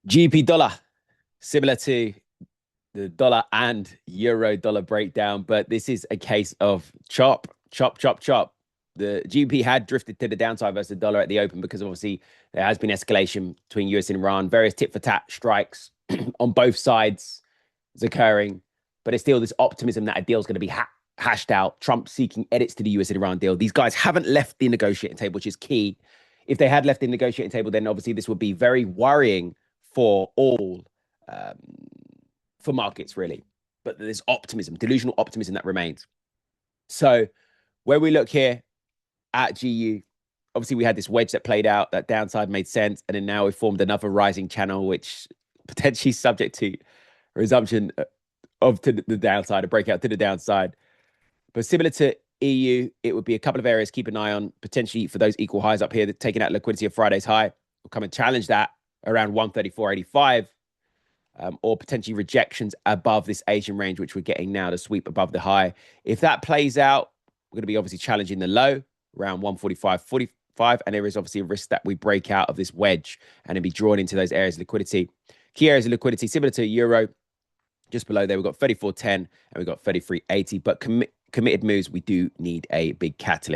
GP dollar, similar to the dollar and euro dollar breakdown, but this is a case of chop, chop, chop, chop. The GBP had drifted to the downside versus the dollar at the open because obviously there has been escalation between US and Iran, various tit for tat strikes on both sides is occurring, but it's still this optimism that a deal is going to be hashed out. Trump seeking edits to the US and Iran deal. These guys haven't left the negotiating table, which is key. If they had left the negotiating table, then obviously this would be very worrying for all um, for markets, really. But there's optimism, delusional optimism that remains. So where we look here at GU, obviously we had this wedge that played out, that downside made sense. And then now we've formed another rising channel, which potentially subject to resumption of to the downside, a breakout to the downside. But similar to EU, it would be a couple of areas keep an eye on, potentially for those equal highs up here, that taking out liquidity of Friday's high. We'll come and challenge that around 134.85. Or potentially rejections above this Asian range, which we're getting now to sweep above the high. If that plays out, we're going to be obviously challenging the low around 145.45. And there is obviously a risk that we break out of this wedge and then be drawn into those areas of liquidity. Key areas of liquidity, similar to euro, just below there, we've got 34.10 and we've got 33.80. But committed moves, we do need a big catalyst.